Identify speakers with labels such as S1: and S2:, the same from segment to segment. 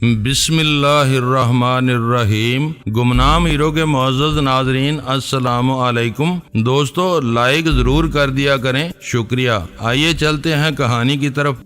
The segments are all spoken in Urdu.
S1: بسم اللہ الرحمن الرحیم۔ گمنام ہیرو کے معزز ناظرین السلام علیکم۔ دوستو لائک ضرور کر دیا کریں، شکریہ۔ آئیے چلتے ہیں کہانی کی طرف۔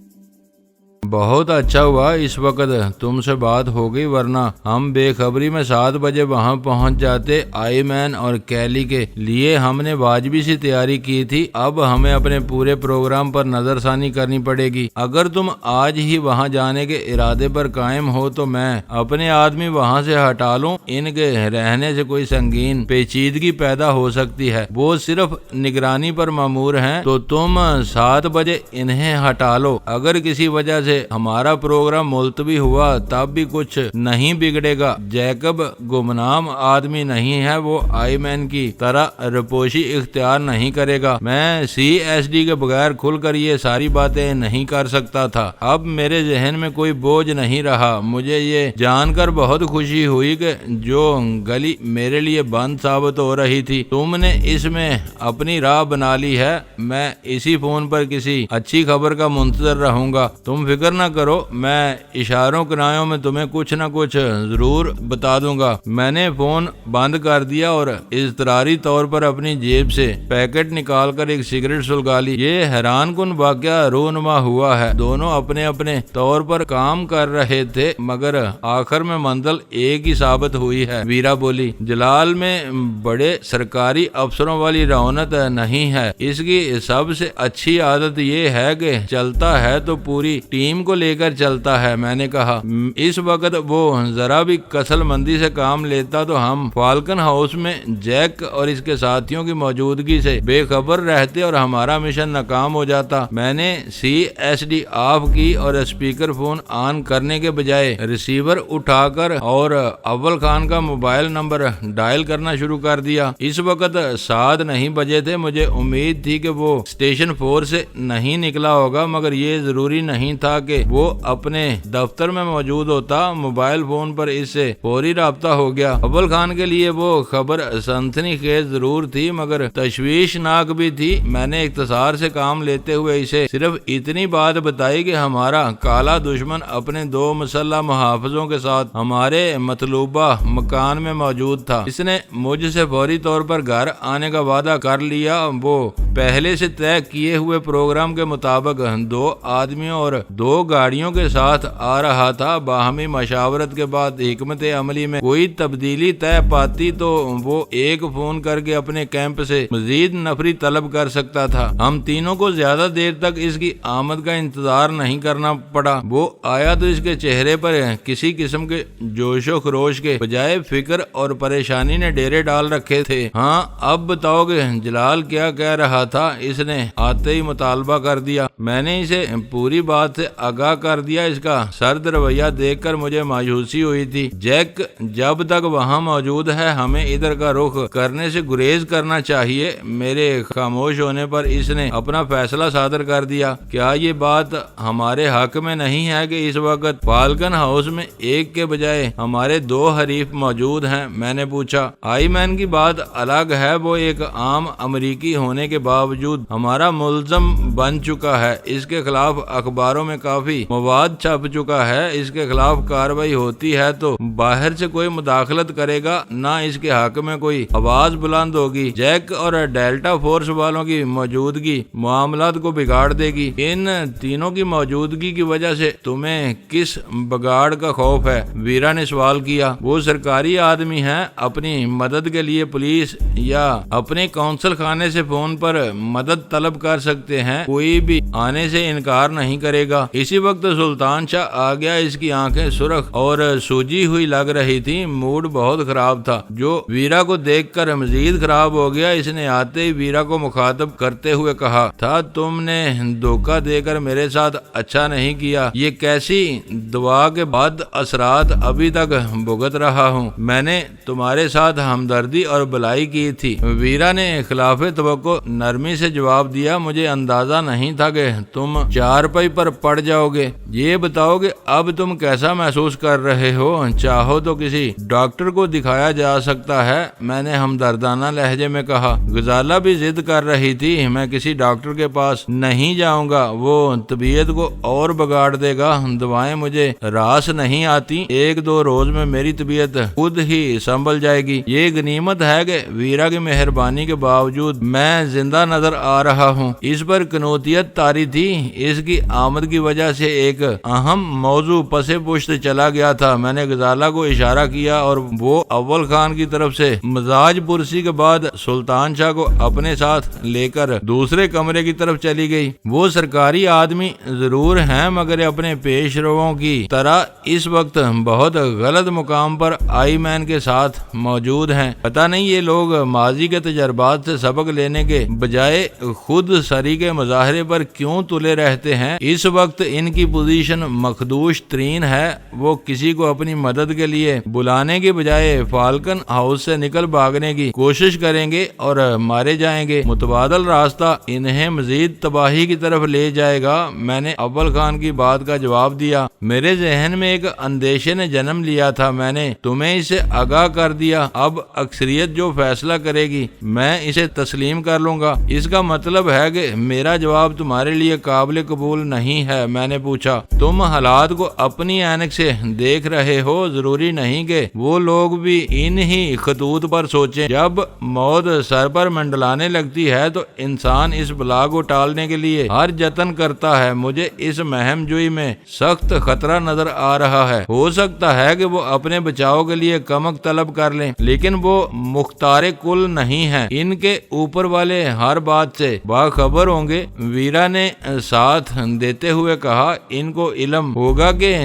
S1: بہت اچھا ہوا اس وقت تم سے بات ہو گئی، ورنہ ہم بے خبری میں 7 بجے وہاں پہنچ جاتے۔ آئی مین اور کیلی کے لیے ہم نے واجبی سی تیاری کی تھی، اب ہمیں اپنے پورے پروگرام پر نظر ثانی کرنی پڑے گی۔ اگر تم آج ہی وہاں جانے کے ارادے پر قائم ہو تو میں اپنے آدمی وہاں سے ہٹا لوں، ان کے رہنے سے کوئی سنگین پیچیدگی پیدا ہو سکتی ہے۔ وہ صرف نگرانی پر مامور ہیں، تو تم 7 بجے انہیں ہٹا لو۔ اگر کسی وجہ سے ہمارا پروگرام ملتوی ہوا تب بھی کچھ نہیں بگڑے گا۔ جیکب گمنام آدمی نہیں ہے، وہ آئی مین کی طرح رپوشی اختیار نہیں کرے گا۔ میں CSD کے بغیر کھل کر یہ ساری باتیں نہیں کر سکتا تھا۔ اب میرے ذہن میں کوئی بوجھ نہیں رہا۔ مجھے یہ جان کر بہت خوشی ہوئی کہ جو گلی میرے لیے بند ثابت ہو رہی تھی، تم نے اس میں اپنی راہ بنا لی ہے۔ میں اسی فون پر کسی اچھی خبر کا منتظر رہوں گا۔ تم فکر نہ کرو، میں اشاروں کنایوں میں تمہیں کچھ نہ کچھ ضرور بتا دوں گا۔ میں نے فون بند کر دیا اور اضطراری طور پر اپنی جیب سے پیکٹ نکال کر ایک سگریٹ سلگا لی۔ یہ حیران کن واقعہ رونما ہوا ہے۔ دونوں اپنے اپنے طور پر کام کر رہے تھے، مگر آخر میں منزل ایک ہی ثابت ہوئی ہے۔ ویرا بولی، جلال میں بڑے سرکاری افسروں والی رونت نہیں ہے۔ اس کی سب سے اچھی عادت یہ ہے کہ چلتا ہے تو پوری ٹیم کو لے کر چلتا ہے۔ میں نے کہا، اس وقت وہ ذرا بھی کسل مندی سے کام لیتا تو ہم فالکن ہاؤس میں جیک اور اس کے ساتھیوں کی موجودگی سے بے خبر رہتے اور ہمارا مشن ناکام ہو جاتا۔ میں نے CSD آف کی اور اسپیکر فون آن کرنے کے بجائے ریسیور اٹھا کر اور اول خان کا موبائل نمبر ڈائل کرنا شروع کر دیا۔ اس وقت 7 نہیں بجے تھے۔ مجھے امید تھی کہ وہ اسٹیشن 4 سے نہیں نکلا ہوگا، مگر یہ ضروری نہیں تھا کہ وہ اپنے دفتر میں موجود ہوتا۔ موبائل فون پر اس سے فوری رابطہ ہو گیا۔ اول خان کے لیے وہ خبر سنسنی خیز ضرور تھی، مگر تشویشناک بھی تھی۔ میں نے اختصار سے کام لیتے ہوئے اسے صرف اتنی بات بتائی کہ ہمارا کالا دشمن اپنے 2 مسلح محافظوں کے ساتھ ہمارے مطلوبہ مکان میں موجود تھا۔ اس نے مجھ سے فوری طور پر گھر آنے کا وعدہ کر لیا۔ وہ پہلے سے طے کیے ہوئے پروگرام کے مطابق 2 آدمیوں اور 2 گاڑیوں کے ساتھ آ رہا تھا۔ باہمی مشاورت کے بعد حکمت عملی میں کوئی تبدیلی طے پاتی تو وہ ایک فون کر کے اپنے کیمپ سے مزید نفری طلب کر سکتا تھا۔ ہم تینوں کو زیادہ دیر تک اس کی آمد کا انتظار نہیں کرنا پڑا۔ وہ آیا تو اس کے چہرے پر کسی قسم کے جوش و خروش کے بجائے فکر اور پریشانی نے ڈیرے ڈال رکھے تھے۔ ہاں اب بتاؤ کہ جلال کیا کہہ رہا تھا؟ اس نے آتے ہی مطالبہ کر دیا۔ میں نے اسے پوری بات سے آگاہ کر دیا۔ اس کا سرد رویہ دیکھ کر مجھے مایوسی ہوئی تھی۔ جیک جب تک وہاں موجود ہے ہمیں ادھر کا رخ کرنے سے گریز کرنا چاہیے۔ میرے خاموش ہونے پر اس نے اپنا فیصلہ صادر کر دیا۔ کیا یہ بات ہمارے حق میں نہیں ہے کہ اس وقت فالکن ہاؤس میں ایک کے بجائے ہمارے 2 حریف موجود ہیں؟ میں نے پوچھا۔ آئی مین کی بات الگ ہے، وہ ایک عام امریکی ہونے کے باوجود ہمارا ملزم بن چکا ہے۔ اس کے خلاف اخباروں میں کافی مواد چھپ چکا ہے۔ اس کے خلاف کارروائی ہوتی ہے تو باہر سے کوئی مداخلت کرے گا، نہ اس کے حق میں کوئی آواز بلند ہوگی۔ جیک اور ڈیلٹا فورس والوں کی موجودگی معاملات کو بگاڑ دے گی۔ ان تینوں کی موجودگی کی وجہ سے تمہیں کس بگاڑ کا خوف ہے؟ ویرا نے سوال کیا۔ وہ سرکاری آدمی ہیں، اپنی مدد کے لیے پولیس یا اپنے کونسل خانے سے فون پر مدد طلب کر سکتے ہیں۔ کوئی بھی آنے سے انکار نہیں کرے گا۔ اسی وقت سلطان شاہ آ گیا۔ اس کی آنکھیں سرخ اور سوجی ہوئی لگ رہی تھی، موڈ بہت خراب تھا، جو ویرا کو دیکھ کر مزید خراب ہو گیا۔ اس نے آتے ہی ویرا کو مخاطب کرتے ہوئے کہا تھا، تم نے دھوکہ دے کر میرے ساتھ اچھا نہیں کیا۔ یہ کیسی دعا کے بعد اثرات ابھی تک بھگت رہا ہوں۔ میں نے تمہارے ساتھ ہمدردی اور بلائی کی تھی۔ ویرا نے خلاف توقع نرمی سے جواب دیا، مجھے اندازہ نہیں تھا کہ تم چارپائی پر پڑ پڑ جاؤ گے۔ یہ بتاؤ کہ اب تم کیسا محسوس کر رہے ہو؟ چاہو تو کسی ڈاکٹر کو دکھایا جا سکتا ہے، میں نے ہمدردانہ لہجے میں کہا۔ غزالہ بھی ضد کر رہی تھی، میں کسی ڈاکٹر کے پاس نہیں جاؤں گا، وہ طبیعت کو اور بگاڑ دے گا، دوائیں مجھے راس نہیں آتی، 1-2 روز میں میری طبیعت خود ہی سنبھل جائے گی۔ یہ غنیمت ہے کہ ویرا کی مہربانی کے باوجود میں زندہ نظر آ رہا ہوں۔ اس پر کنوتیت طاری تھی، اس کی آمد کی وجہ سے ایک اہم موضوع پس پشت چلا گیا تھا۔ میں نے غزالہ کو اشارہ کیا اور وہ اول خان کی طرف سے مزاج پرسی کے بعد سلطان شاہ کو اپنے ساتھ لے کر دوسرے کمرے کی طرف چلی گئی۔ وہ سرکاری آدمی ضرور ہیں مگر اپنے پیش رووں کی طرح اس وقت بہت غلط مقام پر آئی مین کے ساتھ موجود ہیں۔ پتہ نہیں یہ لوگ ماضی کے تجربات سے سبق لینے کے بجائے خود سری کے مظاہرے پر کیوں تلے رہتے ہیں۔ اس وقت ان کی پوزیشن مخدوش ترین ہے، وہ کسی کو اپنی مدد کے لیے بلانے کے بجائے فالکن ہاؤس سے نکل بھاگنے کی کوشش کریں گے اور مارے جائیں گے۔ متبادل راستہ انہیں مزید تباہی کی طرف لے جائے گا۔ میں نے اول خان کی بات کا جواب دیا۔ میرے ذہن میں ایک اندیشے نے جنم لیا تھا، میں نے تمہیں اسے آگاہ کر دیا، اب اکثریت جو فیصلہ کرے گی میں اسے تسلیم کر لوں گا۔ اس کا مطلب ہے کہ میرا جواب تمہارے لیے قابل قبول نہیں ہے؟ میں نے پوچھا۔ تم حالات کو اپنی عینک سے دیکھ رہے ہو، ضروری نہیں کہ وہ لوگ بھی انہی خطوط پر سوچیں۔ جب موت سر پر منڈلانے لگتی ہے تو انسان اس بلا کو ٹالنے کے لیے ہر جتن کرتا ہے۔ مجھے اس مہم جوئی میں سخت خطرہ نظر آ رہا ہے۔ ہو سکتا ہے کہ وہ اپنے بچاؤ کے لیے کمک طلب کر لیں، لیکن وہ مختار کل نہیں ہیں، ان کے اوپر والے ہر بات سے باخبر ہوں گے۔ ویرا نے ساتھ دیتے ہوئے کہا، ان کو علم ہوگا کہ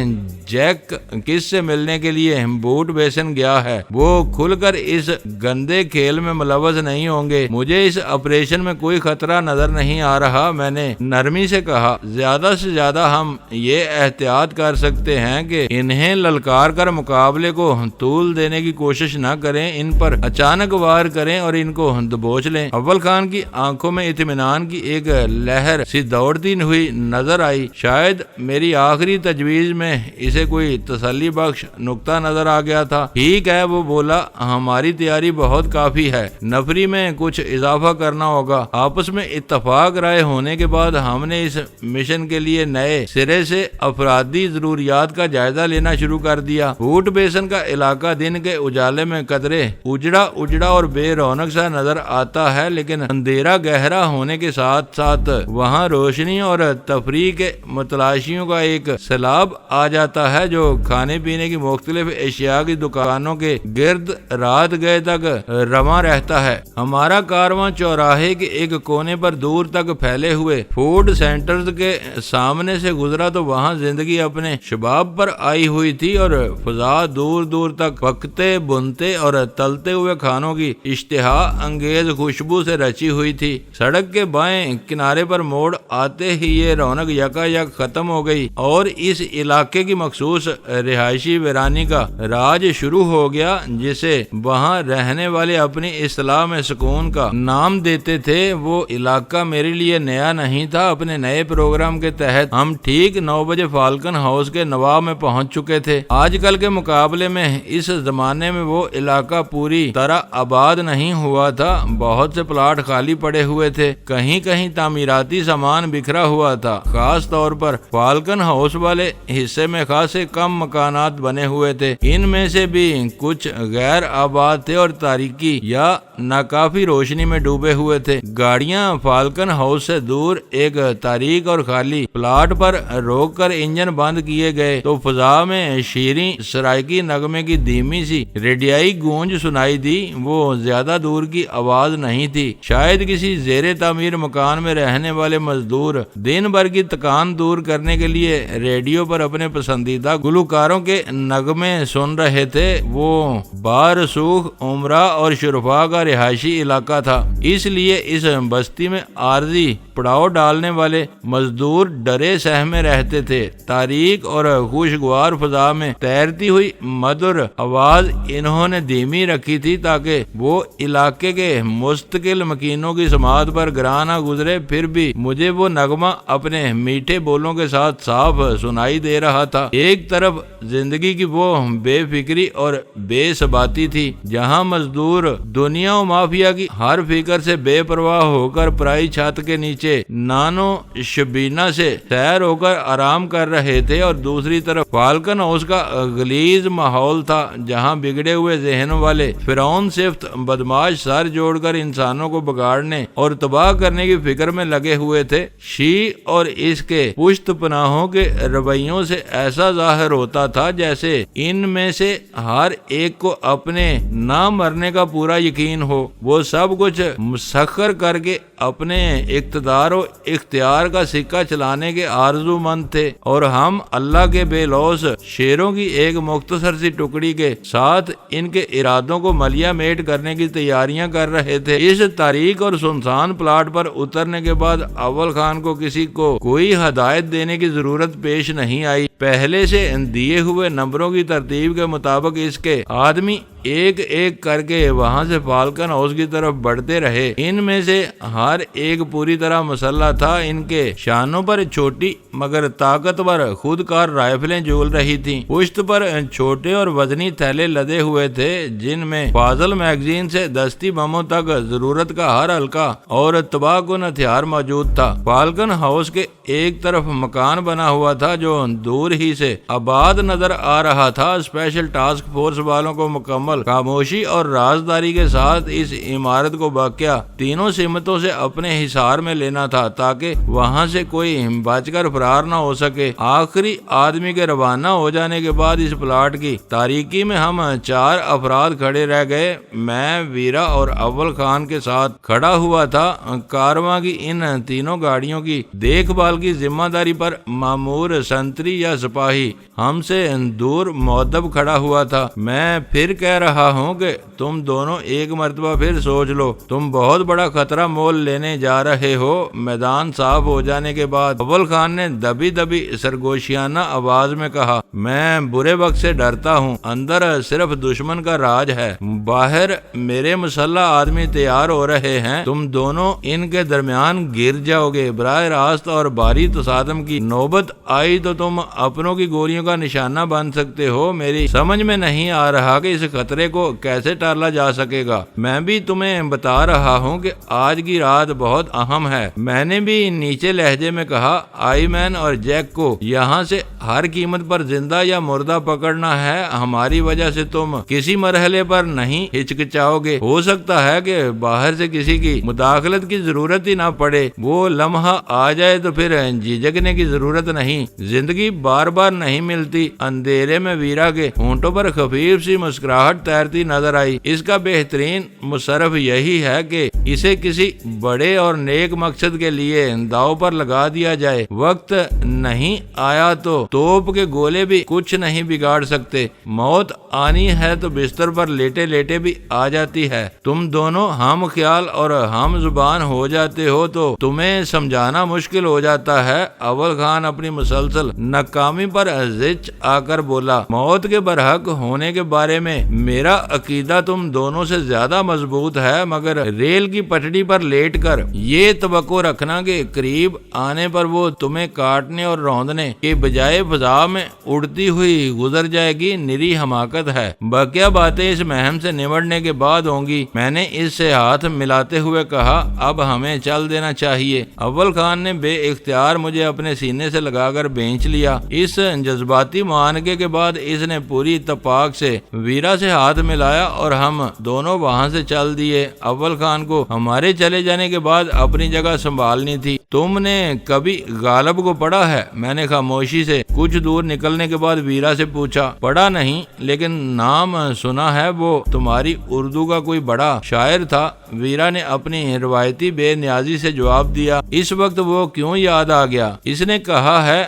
S1: جیک کس سے ملنے کے لیے بوٹ بیسن گیا ہے، وہ کھل کر اس گندے کھیل میں ملوث نہیں ہوں گے۔ مجھے اس آپریشن میں کوئی خطرہ نظر نہیں آ رہا، میں نے نرمی سے کہا۔ زیادہ سے زیادہ ہم یہ احتیاط کر سکتے ہیں کہ انہیں للکار کر مقابلے کو طول دینے کی کوشش نہ کریں، ان پر اچانک وار کریں اور ان کو دبوچ لیں۔ اول خان کی آنکھوں میں اطمینان کی ایک لہر سی دوڑتی ہوئی نظر آئی۔ شاید میری آخری تجویز میں اسے کوئی تسلی بخش نقطہ نظر آ گیا تھا۔ ٹھیک ہے، وہ بولا، ہماری تیاری بہت کافی ہے، نفری میں کچھ اضافہ کرنا ہوگا۔ آپس میں اتفاق رائے ہونے کے بعد ہم نے اس مشن کے لیے نئے سرے سے افرادی ضروریات کا جائزہ لینا شروع کر دیا۔ بوٹ بیسن کا علاقہ دن کے اجالے میں قدرے اجڑا اور بے رونق سا نظر آتا ہے، لیکن اندھیرا گہرا ہونے کے ساتھ ساتھ وہاں روشنی اور تفریح کے متلاشیوں کا ایک سیلاب آ جاتا ہے جو کھانے پینے کی مختلف اشیاء کی دکانوں کے گرد رات گئے تک رواں رہتا ہے۔ ہمارا کارواں چوراہے کے ایک کونے پر دور تک پھیلے ہوئے فوڈ سینٹرز کے سامنے سے گزرا تو وہاں زندگی اپنے شباب پر آئی ہوئی تھی اور فضا دور دور تک پکتے بنتے اور تلتے ہوئے کھانوں کی اشتہا انگیز خوشبو سے رچی ہوئی تھی۔ سڑک کے بائیں کنارے پر موڑ آتے ہی یہ رونق یکا یک ختم ہو گئی اور اس علاقے کی مخصوص رہائشی ویرانی کا راج شروع ہو گیا، جسے وہاں رہنے والے اپنی اصطلاح میں سکون کا نام دیتے تھے۔ وہ علاقہ میرے لیے نیا نہیں تھا۔ اپنے نئے پروگرام کے تحت ہم ٹھیک 9 بجے فالکن ہاؤس کے نواب میں پہنچ چکے تھے۔ آج کل کے مقابلے میں اس زمانے میں وہ علاقہ پوری طرح آباد نہیں ہوا تھا، بہت سے پلاٹ خالی پڑے ہوئے تھے، کہیں کہیں تعمیراتی سامان بکھرا ہوا تھا۔ خاص طور پر فالکن ہاؤس والے حصے میں خاصے کم مکانات بنے ہوئے تھے، ان میں سے بھی کچھ غیر آباد تھے اور تاریکی یا ناکافی روشنی میں ڈوبے ہوئے تھے۔ گاڑیاں فالکن ہاؤس سے دور ایک تاریک اور خالی پلاٹ پر روک کر انجن بند کیے گئے تو فضا میں شیریں سرائکی نغمے کی دھیمی سی ریڈیائی گونج سنائی دی۔ وہ زیادہ دور کی آواز نہیں تھی، شاید کسی زیر تعمیر مکان میں رہنے والے مزدور دن بھر کی تکان دور کرنے کے لیے ریڈیو پر اپنے پسندیدہ گلوکاروں کے نغمے سن رہے تھے۔ وہ بارسوخ عمرہ اور شرفا کا رہائشی علاقہ تھا، اس لیے اس بستی میں عارضی پڑاؤ ڈالنے والے مزدور ڈرے سہمے رہتے تھے۔ تاریک اور خوشگوار فضا میں تیرتی ہوئی مدر آواز انہوں نے دھیمی رکھی تھی تاکہ وہ علاقے کے مستقل مکینوں کی سماعت پر گراں نہ گزرے، پھر بھی مجھے وہ نغمہ اپنے میٹھے بولوں کے ساتھ صاف سنائی دے رہا تھا۔ ایک طرف زندگی کی وہ بے فکری اور بے ثباتی تھی جہاں مزدور دنیا و مافیا کی ہر فکر سے بے پرواہ ہو کر پرائی چھت کے نیچے نانو شبینہ سے سیر ہو کر آرام کر رہے تھے، اور دوسری طرف فالکن ہاؤس کا غلیظ ماحول تھا جہاں بگڑے ہوئے ذہنوں والے فرعون صفت بدماش سر جوڑ کر انسانوں کو بگاڑنے اور تباہ کرنے کی فکر میں لگے ہوئے تھے۔ شی اور اس کے پشت پناہوں کے رویوں سے ایسا ظاہر ہوتا تھا جیسے ان میں سے ہر ایک کو اپنے نہ مرنے کا پورا یقین ہو، وہ سب کچھ مسخر کر کے اپنے اقتدار و اختیار کا سکہ چلانے کے آرزو مند تھے، اور ہم اللہ کے بے لوث شیروں کی ایک مختصر سی ٹکڑی کے ساتھ ان کے ارادوں کو ملیا میٹ کرنے کی تیاریاں کر رہے تھے۔ اس تاریک اور سنسان پلاٹ پر اترنے کے بعد اول خان کو کسی کو کوئی ہدایت دینے کی ضرورت پیش نہیں آئی۔ پہلے سے دیے ہوئے نمبروں کی ترتیب کے مطابق اس کے آدمی ایک ایک کر کے وہاں سے فالکن ہاؤس کی طرف بڑھتے رہے۔ ان میں سے ہر ایک پوری طرح مسلح تھا۔ ان کے شانوں پر چھوٹی مگر طاقتور خود کار رائفلیں جھول رہی تھیں، پشت پر چھوٹے اور وزنی تھیلے لدے ہوئے تھے جن میں فاضل میگزین سے دستی بموں تک ضرورت کا ہر ہلکا اور تباہ کن ہتھیار موجود تھا۔ فالکن ہاؤس کے ایک طرف مکان بنا ہوا تھا جو دور ہی سے آباد نظر آ رہا تھا۔ اسپیشل ٹاسک فورس والوں کو مکمل خاموشی اور رازداری کے ساتھ اس عمارت کو باقیہ تینوں سمتوں سے اپنے حصار میں لینا تھا تاکہ وہاں سے کوئی بچ کر فرار نہ ہو سکے۔ آخری آدمی کے روانہ ہو جانے کے بعد اس پلاٹ کی تاریکی میں ہم چار افراد کھڑے رہ گئے۔ میں، ویرا اور اول خان کے ساتھ کھڑا ہوا تھا۔ کارواں کی ان تینوں گاڑیوں کی دیکھ بھال کی ذمہ داری پر مامور سنتری یا سپاہی ہم سے دور مؤدب کھڑا ہوا تھا۔ میں پھر کہہ رہا ہوں کہ تم دونوں ایک مرتبہ پھر سوچ لو، تم بہت بڑا خطرہ مول لینے جا رہے ہو۔ میدان صاف ہو جانے کے بعد اول خان نے دبی دبی سرگوشیانہ آواز میں کہا، میں برے وقت سے ڈرتا ہوں، اندر صرف دشمن کا راج ہے، باہر میرے مسلح آدمی تیار ہو رہے ہیں، تم دونوں ان کے درمیان گر جاؤ گے۔ براہ راست اور بھاری تصادم کی نوبت آئی تو تم اپنوں کی گولیوں کا نشانہ بن سکتے ہو۔ میری سمجھ میں نہیں آ رہا کہ اس خطرے کو کیسے ٹالا جا سکے گا۔ میں بھی تمہیں بتا رہا ہوں کہ آج کی رات بہت اہم ہے۔ میں نے بھی نیچے لہجے میں کہا، آئی مین اور جیک کو یہاں سے ہر قیمت پر زندہ یا مردہ پکڑنا ہے۔ ہماری وجہ سے تم کسی مرحلے پر نہیں ہچکچاؤ گے۔ ہو سکتا ہے کہ باہر سے کسی کی مداخلت کی ضرورت ہی نہ پڑے، وہ لمحہ آ جائے تو پھر جھجکنے کی ضرورت نہیں۔ زندگی بار بار نہیں ملتی۔ اندھیرے میں ویرا کے ہونٹوں پر خفیف سی مسکراہٹ تیرتی نظر آئی۔ اس کا بہترین مصرف یہی ہے کہ اسے کسی بڑے اور نیک مقصد کے لیے داؤ پر لگا دیا جائے۔ وقت نہیں آیا تو توپ کے گولے بھی کچھ نہیں بگاڑ سکتے۔ موت آنی ہے تو بستر پر لیٹے لیٹے بھی آ جاتی ہے۔ تم دونوں ہم خیال اور ہم زبان ہو جاتے ہو تو تمہیں سمجھانا مشکل ہو جاتا ہے۔ اول خان اپنی مسلسل ناکامی پر زچ آ کر بولا، موت کے برحق ہونے کے بارے میں میرا عقیدہ تم دونوں سے زیادہ مضبوط ہے، مگر ریل کی پٹڑی پر لیٹ کر یہ توقع رکھنا کہ قریب آنے پر وہ تمہیں کاٹنے اور روندنے کے بجائے فضا میں اڑتی ہوئی گزر جائے گی، نری حماقت ہے۔ بقیہ باتیں اس مہم سے نمٹنے کے بعد ہوں گی۔ میں نے اس سے ہاتھ ملاتے ہوئے کہا، اب ہمیں چل دینا چاہیے۔ اول خان نے بے اختیار مجھے اپنے سینے سے لگا کر بھینچ لیا۔ اس جذباتی معانقے کے بعد اس نے پوری اتفاق سے ویرا سے ہاتھ ملایا اور ہم دونوں وہاں سے چل دیے۔ اول خان کو ہمارے چلے جانے کے بعد اپنی جگہ سنبھالنی تھی۔ تم نے کبھی غالب کو پڑھا ہے؟ میں نے خاموشی سے کچھ دور نکلنے کے بعد ویرا سے پوچھا۔ پڑھا نہیں، لیکن نام سنا ہے، وہ تمہاری اردو کا کوئی بڑا شاعر تھا۔ ویرا نے اپنی روایتی بے نیازی سے جواب دیا۔ اس وقت وہ کیوں یاد آ گیا؟ اس نے کہا ہے،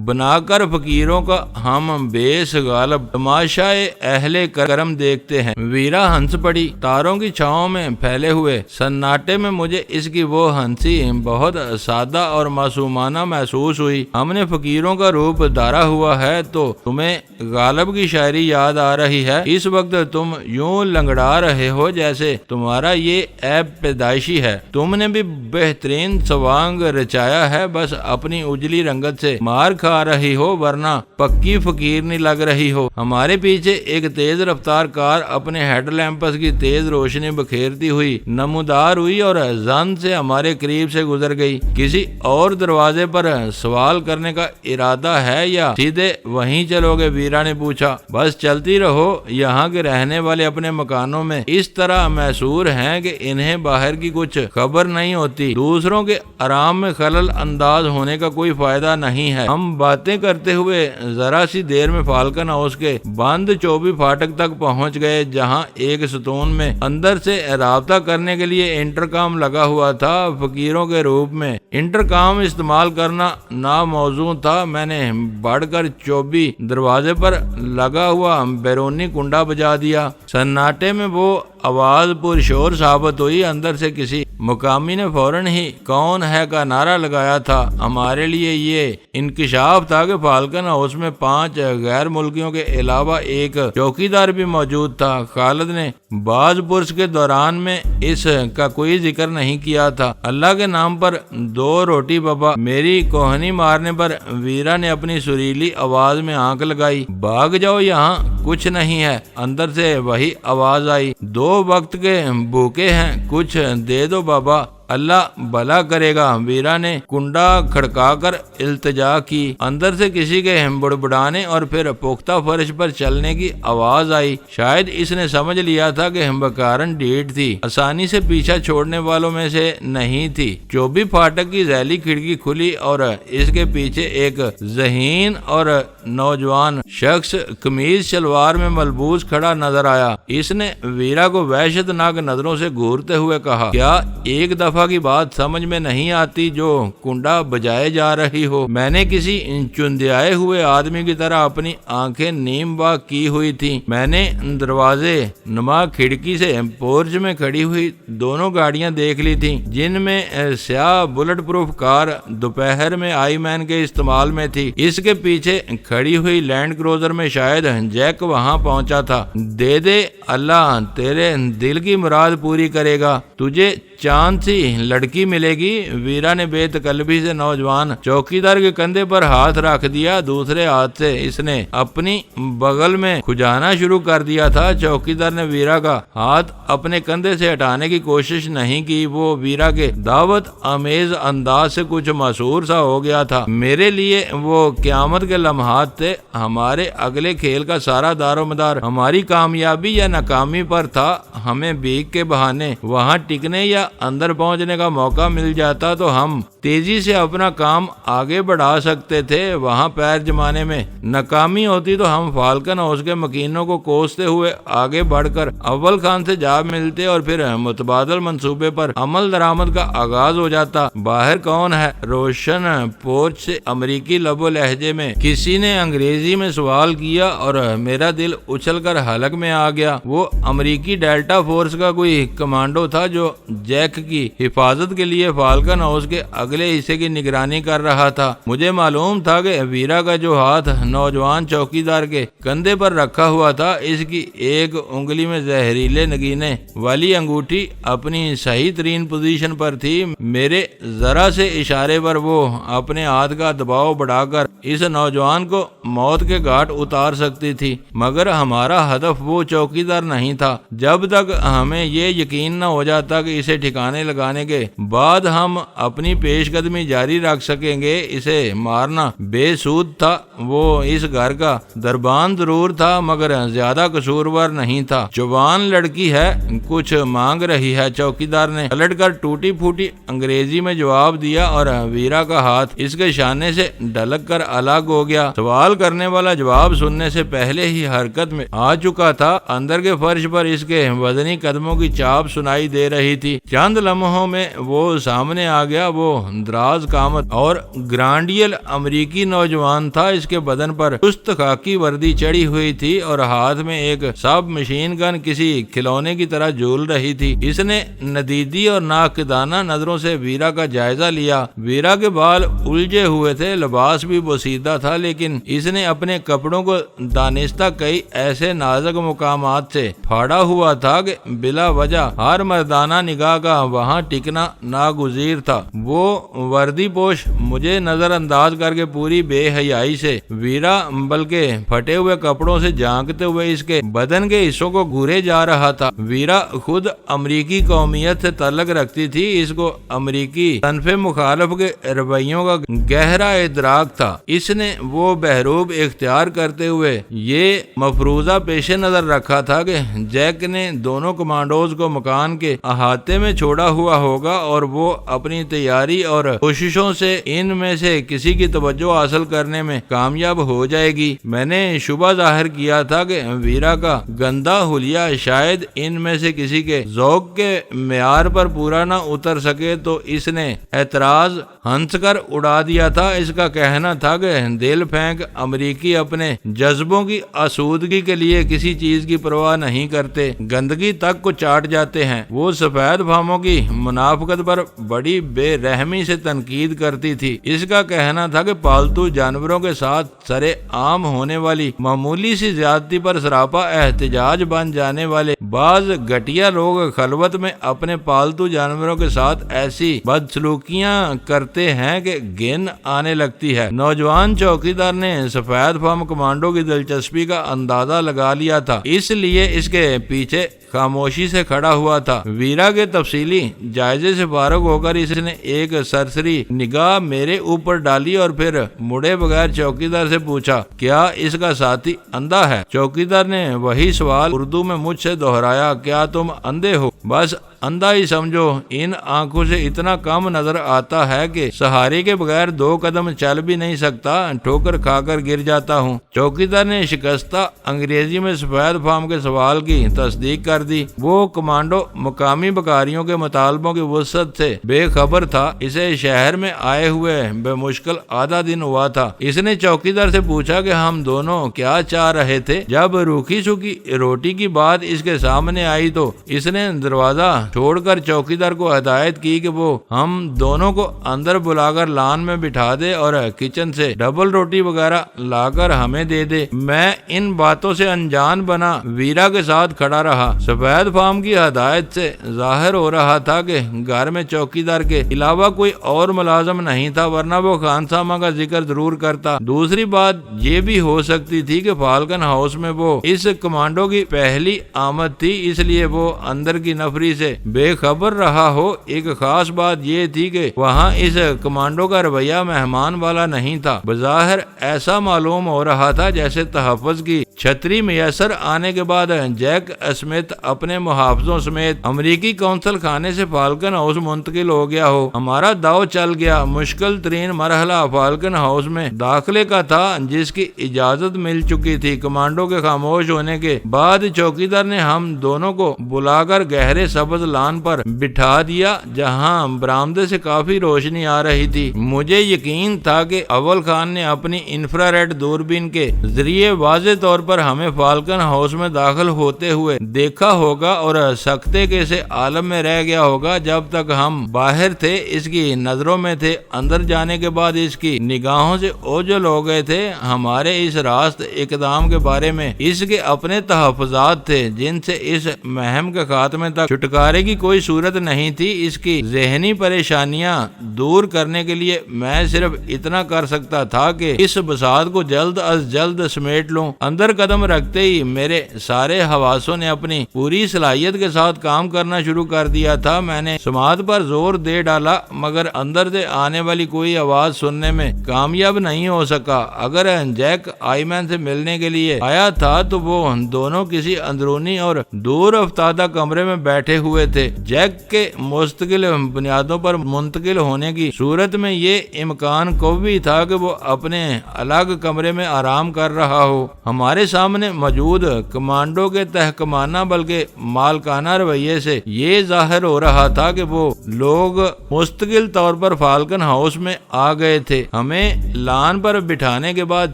S1: بنا کر فقیروں کا ہم بیس غالب تماشائے اہل کرم دیکھتے ہیں۔ ویرا ہنس پڑی۔ تاروں کی چھاؤں میں پھیلے ہوئے سناٹے میں مجھے اس کی وہ ہنسی بہت سادہ اور معصومانہ محسوس ہوئی۔ ہم نے فقیروں کا روپ دھارا ہوا ہے تو تمہیں غالب کی شاعری یاد آ رہی ہے۔ اس وقت تم یوں لنگڑا رہے ہو جیسے تمہارا یہ عیب پیدائشی ہے۔ تم نے بھی بہترین سوانگ رچایا ہے، بس اپنی اجلی رنگت سے مار کھا رہی ہو، ورنہ پکی فقیرنی لگ رہی ہو۔ ہمارے پیچھے ایک تیز رفتار کار اپنے ہیڈ لیمپس کی تیز روشنی بکھیرتی ہوئی نمودار ہوئی اور زن سے ہمارے قریب سے گزر گئی۔ کسی اور دروازے پر سوال کرنے کا ارادہ ہے یا سیدھے وہیں چلو گے؟ ویرا نے پوچھا۔ بس چلتی رہو، یہاں کے رہنے والے اپنے مکانوں میں اس طرح محصور ہیں کہ انہیں باہر کی کچھ خبر نہیں ہوتی۔ دوسروں کے آرام میں خلل انداز ہونے کا کوئی فائدہ نہیں ہے۔ ہم باتیں کرتے ہوئے ذرا سی دیر میں فالکن ہاؤس کے بند چوبی فاٹک تک پہنچ گئے، جہاں ایک ستون میں اندر سے رابطہ کرنے کے لیے انٹرکام لگا ہوا تھا۔ فقیروں کے روپ میں انٹرکام استعمال کرنا ناموزوں تھا۔ میں نے بڑھ کر چوبی دروازے پر لگا ہوا بیرونی کنڈا بجا دیا۔ سناٹے میں وہ آواز پرشور ثابت ہوئی۔ اندر سے کسی مقامی نے فوراً ہی کون ہے کا نعرہ لگایا تھا۔ ہمارے لیے یہ انکشاف تھا کہ فالکن ہاؤس میں 5 غیر ملکیوں کے علاوہ ایک چوکیدار بھی موجود تھا۔ خالد نے باز پرس کے دوران میں اس کا کوئی ذکر نہیں کیا تھا۔ اللہ کے نام پر 2 روٹی بابا۔ میری کوہنی مارنے پر ویرا نے اپنی سریلی آواز میں آنکھ لگائی۔ بھاگ جاؤ، یہاں کچھ نہیں ہے۔ اندر سے وہی آواز آئی۔ 2 وقت کے بھوکے ہیں، کچھ دے دو بابا، اللہ بھلا کرے گا۔ ویرا نے کنڈا کھڑکا کر التجا کی۔ اندر سے کسی کے بڑبڑانے اور پھر پختہ فرش پر چلنے کی آواز آئی۔ شاید اس نے سمجھ لیا تھا کہ بکارن ڈھیٹ تھی، آسانی سے پیچھا چھوڑنے والوں میں سے نہیں تھی۔ چوبی فاٹک کی ذیلی کھڑکی کھلی اور اس کے پیچھے ایک ذہین اور نوجوان شخص قمیض شلوار میں ملبوس کھڑا نظر آیا۔ اس نے ویرا کو وحشت ناک نظروں سے گھورتے ہوئے کہا، کیا ایک دفعہ کی بات سمجھ میں نہیں آتی جو کنڈا بجائے جا رہی ہو؟ میں نے کسی چندیائے ہوئے آدمی کی طرح اپنی آنکھیں نیم باغ کی ہوئی تھی۔ میں نے دروازے نما کھڑکی سے پورچ میں کھڑی ہوئی دونوں گاڑیاں دیکھ لی تھی، جن میں سیاہ بلٹ پروف کار دوپہر میں آئی مین کے استعمال میں تھی۔ اس کے پیچھے کھڑی ہوئی لینڈ کروزر میں شاید جیک وہاں پہنچا تھا۔ دے دے، اللہ تیرے دل کی مراد پوری کرے گا، تجھے چاند سی لڑکی ملے گی۔ ویرا نے بے تکلفی سے نوجوان چوکیدار کے کندھے پر ہاتھ رکھ دیا۔ دوسرے ہاتھ سے اس نے اپنی بغل میں کھجانا شروع کر دیا تھا۔ چوکیدار نے ویرا کا ہاتھ اپنے کندھے سے ہٹانے کی کوشش نہیں کی۔ وہ ویرا کے دعوت آمیز انداز سے کچھ مسحور سا ہو گیا تھا۔ میرے لیے وہ قیامت کے لمحات تھے۔ ہمارے اگلے کھیل کا سارا دار و مدار ہماری کامیابی یا ناکامی پر تھا۔ ہمیں بھیک کے بہانے وہاں ٹکنے یا اندر پہنچنے کا موقع مل جاتا تو ہم تیزی سے اپنا کام آگے بڑھا سکتے تھے۔ وہاں پیر جمانے میں ناکامی ہوتی تو ہم فالکن ہاؤس کے مکینوں کو کوستے ہوئے آگے بڑھ کر اول خان سے جا ملتے اور پھر متبادل منصوبے پر عمل درآمد کا آغاز ہو جاتا۔ باہر کون ہے؟ روشن پورچ سے امریکی لب و لہجے میں کسی نے انگریزی میں سوال کیا اور میرا دل اچھل کر حلق میں آ گیا۔ وہ امریکی ڈیلٹا فورس کا کوئی کمانڈو تھا جو جیک کی حفاظت کے لیے فالکن ہاؤس کے اگلے حصے کی نگرانی کر رہا تھا۔ مجھے معلوم تھا کہ ویرا کا جو ہاتھ نوجوان چوکیدار کے کندھے پر رکھا ہوا تھا، اس کی ایک انگلی میں زہریلے نگینے والی انگوٹھی اپنی صحیح ترین پوزیشن پر تھی۔ میرے ذرا سے اشارے پر وہ اپنے ہاتھ کا دباؤ بڑھا کر اس نوجوان کو موت کے گھاٹ اتار سکتی تھی، مگر ہمارا ہدف وہ چوکیدار نہیں تھا۔ جب تک ہمیں یہ یقین نہ ہو جاتا کہ اسے ٹھکانے لگانے کے بعد ہم اپنی پیش قدمی جاری رکھ سکیں گے، اسے مارنا بے سود تھا۔ وہ اس گھر کا دربان ضرور تھا مگر زیادہ قصوروار نہیں تھا۔ جوان لڑکی ہے، کچھ مانگ رہی ہے، چوکیدار نے پلٹ کر ٹوٹی پھوٹی انگریزی میں جواب دیا اور ویرا کا ہاتھ اس کے شانے سے ڈھلک کر الگ ہو گیا۔ سوال کرنے والا جواب سننے سے پہلے ہی حرکت میں آ چکا تھا۔ اندر کے فرش پر اس کے وزنی قدموں کی چاپ سنائی دے رہی تھی۔ چند لمحوں لمحوں میں وہ سامنے آ گیا۔ وہ دراز قامت اور گرانڈیل امریکی نوجوان تھا۔ اس کے بدن پر سست خاکی وردی چڑھی ہوئی تھی اور ہاتھ میں ایک سب مشین گن کسی کھلونے کی طرح جھول رہی تھی۔ اس نے ندیدی اور ناقدانہ نظروں سے ویرا کا جائزہ لیا۔ ویرا کے بال الجھے ہوئے تھے، لباس بھی بوسیدہ تھا، لیکن اس نے اپنے کپڑوں کو دانستہ کئی ایسے نازک مقامات سے پھاڑا ہوا تھا کہ بلا وجہ ہر مردانہ نگاہ کا وہاں ٹکنا ناگزیر تھا۔ وہ وردی پوش مجھے نظر انداز کر کے پوری بے حیائی سے ویرا بلکہ پھٹے ہوئے کپڑوں سے جھانکتے ہوئے اس کے بدن کے حصوں کو گھورے جا رہا تھا۔ ویرا خود امریکی قومیت سے تعلق رکھتی تھی۔ اس کو امریکی صنف مخالف کے رویوں کا گہرا ادراک تھا۔ اس نے وہ بہروب اختیار کرتے ہوئے یہ مفروضہ پیش نظر رکھا تھا کہ جیک نے دونوں کمانڈوز کو مکان کے احاطے میں چھوڑا ہوا ہوگا اور وہ اپنی تیاری اور کوششوں سے ان میں سے کسی کی توجہ حاصل کرنے میں کامیاب ہو جائے گی۔ میں نے شبہ ظاہر کیا تھا کہ ویرا کا گندا حلیہ شاید ان میں سے کسی کے ذوق کے معیار پر پورا نہ اتر سکے، تو اس نے اعتراض ہنس کر اڑا دیا تھا۔ اس کا کہنا تھا کہ دل پھینک امریکی اپنے جذبوں کی آسودگی کے لیے کسی چیز کی پرواہ نہیں کرتے، گندگی تک کو چاٹ جاتے ہیں۔ وہ سفید فاموں کی منافقت پر بڑی بے رحمی سے تنقید کرتی تھی۔ اس کا کہنا تھا کہ پالتو جانوروں کے ساتھ سر عام ہونے والی معمولی سی زیادتی پر سراپا احتجاج بن جانے والے بعض گھٹیا لوگ خلوت میں اپنے پالتو جانوروں کے ساتھ ایسی بدسلوکیاں کرتے ہیں کہ گھن آنے لگتی ہے۔ نوجوان چوکیدار نے سفید فام کمانڈو کی دلچسپی کا اندازہ لگا لیا تھا، اس لیے اس کے پیچھے خاموشی سے کھڑا ہوا تھا۔ ویرا کے تفصیلی جائزے سے فارغ ہو کر اس نے ایک سرسری نگاہ میرے اوپر ڈالی اور پھر مڑے بغیر چوکیدار سے پوچھا، کیا اس کا ساتھی اندھا ہے؟ چوکیدار نے وہی سوال اردو میں مجھ سے دہرایا، کیا تم اندھے ہو؟ بس اندھا ہی سمجھو، ان آنکھوں سے اتنا کم نظر آتا ہے کہ سہارے کے بغیر 2 قدم چل بھی نہیں سکتا، ٹھوکر کھا کر گر جاتا ہوں۔ چوکیدار نے شکستہ انگریزی میں سفید فام کے سوال کی تصدیق کر دی۔ وہ کمانڈو مقامی بکاریوں کے مطالبوں کی وسعت سے بے خبر تھا۔ اسے شہر میں آئے ہوئے بے مشکل آدھا دن ہوا تھا۔ اس نے چوکیدار سے پوچھا کہ ہم دونوں کیا چاہ رہے تھے۔ جب روکھی سوکھی روٹی کی بات اس کے سامنے آئی تو اس نے دروازہ چھوڑ کر چوکیدار کو ہدایت کی کہ وہ ہم دونوں کو اندر بلا کر لان میں بٹھا دے اور کچن سے ڈبل روٹی وغیرہ لا کر ہمیں دے دے۔ میں ان باتوں سے انجان بنا ویرا کے ساتھ کھڑا رہا۔ سفید فام کی ہدایت سے ظاہر ہو رہا تھا کہ گھر میں چوکیدار کے علاوہ کوئی اور ملازم نہیں تھا، ورنہ وہ خانسامہ کا ذکر ضرور کرتا۔ دوسری بات یہ بھی ہو سکتی تھی کہ فالکن ہاؤس میں وہ اس کمانڈو کی پہلی آمد تھی، اس لیے وہ اندر کی نفری سے بے خبر رہا ہو۔ ایک خاص بات یہ تھی کہ وہاں اس کمانڈو کا رویہ مہمان والا نہیں تھا۔ بظاہر ایسا معلوم ہو رہا تھا جیسے تحفظ کی چھتری میسر آنے کے بعد جیک اسمتھ اپنے محافظوں سمیت امریکی قونصل خانے سے فالکن ہاؤس منتقل ہو گیا ہو۔ ہمارا داؤ چل گیا۔ مشکل ترین مرحلہ فالکن ہاؤس میں داخلے کا تھا، جس کی اجازت مل چکی تھی۔ کمانڈو کے خاموش ہونے کے بعد چوکیدار نے ہم دونوں کو بلا کر گہرے سبز لان پر بٹھا دیا، جہاں برآمدے سے کافی روشنی آ رہی تھی۔ مجھے یقین تھا کہ اول خان نے اپنی انفراریڈ دوربین کے ذریعے واضح طور پر ہمیں فالکن ہاؤس میں داخل ہوتے ہوئے دیکھا ہوگا اور سکتے کے سے عالم میں رہ گیا ہوگا جب تک ہم باہر تھے۔ اس کی نظروں میں تھے، اندر جانے کے بعد اس کی نگاہوں سے اوجھل ہو گئے تھے۔ ہمارے اس راست اقدام کے بارے میں اس کے اپنے تحفظات تھے، جن سے اس مہم کے خاتمے تک چھٹکارے کی کوئی صورت نہیں تھی۔ اس کی ذہنی پریشانیاں دور کرنے کے لیے میں صرف اتنا کر سکتا تھا کہ اس بساط کو جلد از جلد سمیٹ لوں۔ اندر قدم رکھتے ہی میرے سارے حواسوں نے اپنی پوری صلاحیت کے ساتھ کام کرنا شروع کر دیا تھا۔ میں نے سماعت پر زور دے ڈالا، مگر اندر سے آنے والی کوئی آواز سننے میں کامیاب نہیں ہو سکا۔ اگر جیک آئی مین سے ملنے کے لیے آیا تھا تو وہ دونوں کسی اندرونی اور دور افتادہ کمرے میں بیٹھے ہوئے تھے۔ جیک کے مستقل بنیادوں پر منتقل ہونے کی صورت میں یہ امکان کو بھی تھا کہ وہ اپنے الگ کمرے میں آرام کر رہا ہو۔ ہمارے سامنے موجود کمانڈو کے تحکمانہ بلکہ مالکانہ رویے سے یہ ظاہر ہو رہا تھا کہ وہ لوگ مستقل طور پر فالکن ہاؤس میں آ گئے تھے۔ ہمیں لان پر بٹھانے کے بعد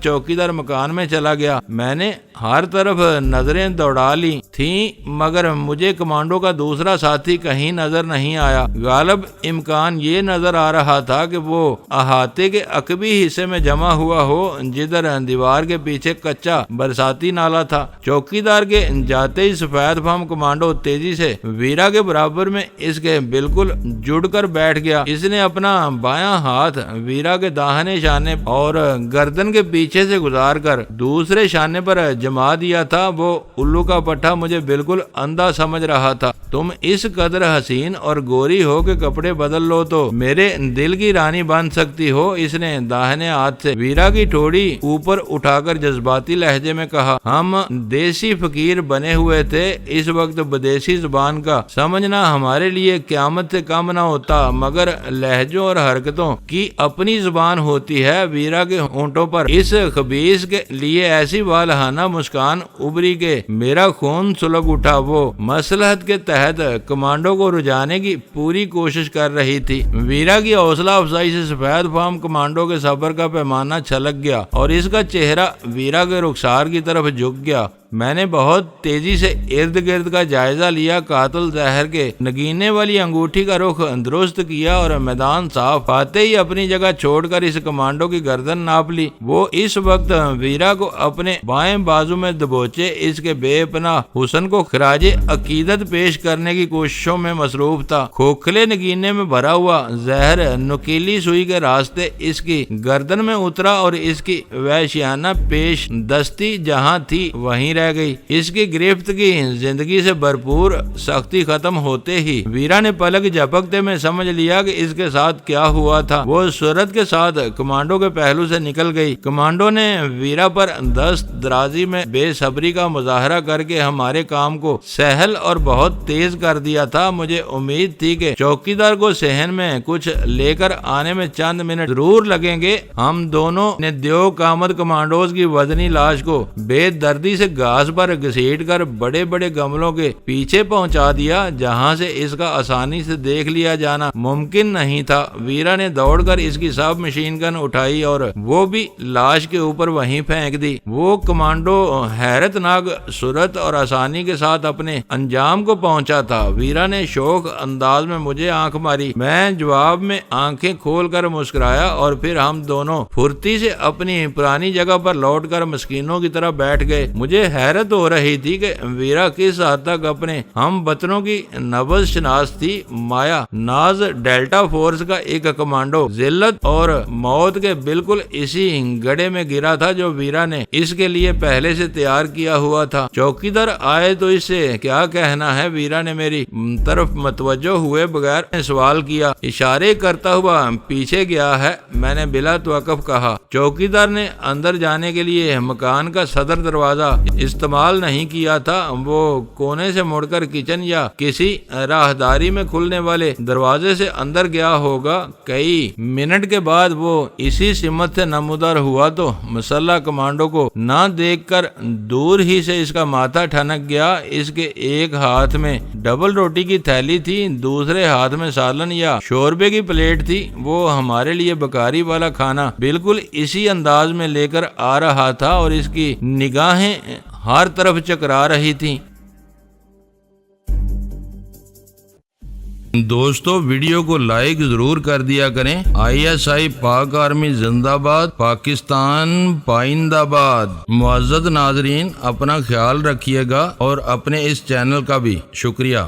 S1: چوکیدار مکان میں چلا گیا۔ میں نے ہر طرف نظریں دوڑا لی تھیں مگر مجھے کمانڈو کا دوسرا ساتھی کہیں نظر نہیں آیا۔ غالب امکان یہ نظر آ رہا تھا کہ وہ احاطے کے عقبی حصے میں جمع ہوا ہو جدھر دیوار کے پیچھے کچا برساتی نالا تھا۔ چوکیدار کے جاتے ہی سفید فام کمانڈو تیزی سے ویرا کے برابر میں اس کے بالکل جڑ کر بیٹھ گیا۔ اس نے اپنا بایاں ہاتھ ویرا کے داہنے شانے اور گردن کے پیچھے سے گزار کر دوسرے شانے پر جما دیا تھا۔ وہ الو کا پٹھا مجھے بالکل اندھا سمجھ رہا تھا۔ تم اس قدر حسین اور گوری ہو کہ کپڑے بدل لو تو میرے دل کی رانی بن سکتی ہو، اس نے داہنے ہاتھ سے ویرا کی ٹھوڑی اوپر اٹھا کر جذباتی لہجے میں کہا۔ ہم دیسی فقیر بنے ہوئے تھے، اس وقت بدیسی زبان کا سمجھنا ہمارے لیے قیامت سے کم نہ ہوتا، مگر لہجوں اور حرکتوں کی اپنی زبان ہوتی ہے۔ ویرا کے ہونٹوں پر اس خبیث کے لیے ایسی والہانہ مسکان ابری کہ میرا خون سلگ اٹھا۔ وہ مصلحت کے تحت کمانڈو کو رجانے کی پوری کوشش کر رہی تھی۔ ویرا کی حوصلہ افزائی سے سفید فام کمانڈو کے صبر کا پیمانہ چھلک گیا اور اس کا چہرہ ویرا کے رخسار کی طرف جھک گیا۔ میں نے بہت تیزی سے ارد گرد کا جائزہ لیا، قاتل زہر کے نگینے والی انگوٹھی کا رخ درست کیا اور میدان صاف پاتے ہی اپنی جگہ چھوڑ کر اس کمانڈو کی گردن ناپ لی۔ وہ اس وقت ویرا کو اپنے بائیں بازو میں دبوچے اس کے بے پناہ حسن کو خراج عقیدت پیش کرنے کی کوششوں میں مصروف تھا۔ کھوکھلے نگینے میں بھرا ہوا زہر نکیلی سوئی کے راستے اس کی گردن میں اترا اور اس کی وحشیانہ پیش دستی جہاں تھی وہیں رہ گئی۔ اس کی گرفت کی زندگی سے بھرپور سختی ختم ہوتے ہی ویرا نے پلک جھپکتے میں سمجھ لیا کہ اس کے ساتھ کیا ہوا تھا۔ وہ سرعت کے ساتھ کمانڈو کے پہلو سے نکل گئی۔ کمانڈو نے ویرا پر دست درازی میں بے صبری کا مظاہرہ کر کے ہمارے کام کو سہل اور بہت تیز کر دیا تھا۔ مجھے امید تھی کہ چوکیدار کو صحن میں کچھ لے کر آنے میں چند منٹ ضرور لگیں گے۔ ہم دونوں نے دیو کامت کمانڈوز کی وزنی لاش کو بے دردی سے گھاس پر گھسیٹ کر بڑے بڑے گملوں کے پیچھے پہنچا دیا جہاں سے اس کا آسانی سے دیکھ لیا جانا ممکن نہیں تھا۔ ویرا نے دوڑ کر اس کی سب مشین گن اٹھائی اور وہ بھی لاش کے اوپر وہیں پھینک دی۔ وہ کمانڈو حیرت ناک سرعت اور آسانی کے ساتھ اپنے انجام کو پہنچا تھا۔ ویرا نے شوق انداز میں مجھے آنکھ ماری۔ میں جواب میں آنکھیں کھول کر مسکرایا اور پھر ہم دونوں پھرتی سے اپنی پرانی جگہ پر لوٹ کر مسکینوں کی طرح بیٹھ گئے۔ مجھے حیرت ہو رہی تھی کہ ویرا کس حد تک اپنے ہم وطنوں کی نبض شناس تھی۔ مایا ناز ڈیلٹا فورس کا ایک کمانڈو ذلت اور موت کے بالکل اسی گڑھے میں گرا تھا جو ویرا نے اس کے لیے پہلے سے تیار کیا ہوا تھا۔ چوکیدار آئے تو اس سے کیا کہنا ہے؟ ویرا نے میری طرف متوجہ ہوئے بغیر سوال کیا۔ اشارے کرتا ہوا پیچھے گیا ہے، میں نے بلا توقف کہا۔ چوکیدار نے اندر جانے کے لیے مکان کا صدر دروازہ استعمال نہیں کیا تھا۔ وہ کونے سے مڑ کر کچن یا کسی راہداری میں کھلنے والے دروازے سے اندر گیا ہوگا۔ کئی منٹ کے بعد وہ اسی سمت سے نمودار ہوا تو مسلح کمانڈو کو نہ دیکھ کر دور ہی سے اس کا ماتھا ٹھنک گیا۔ اس کے ایک ہاتھ میں ڈبل روٹی کی تھیلی تھی، دوسرے ہاتھ میں سالن یا شوربے کی پلیٹ تھی۔ وہ ہمارے لیے بکاری والا کھانا بالکل اسی انداز میں لے کر آ رہا تھا اور اس کی نگاہیں ہر طرف چکرا رہی تھی۔ دوستو ویڈیو کو لائک ضرور کر دیا کریں۔ ISI پاک آرمی زندہ باد، پاکستان پائندہ باد۔ معزز ناظرین اپنا خیال رکھیے گا اور اپنے اس چینل کا بھی شکریہ۔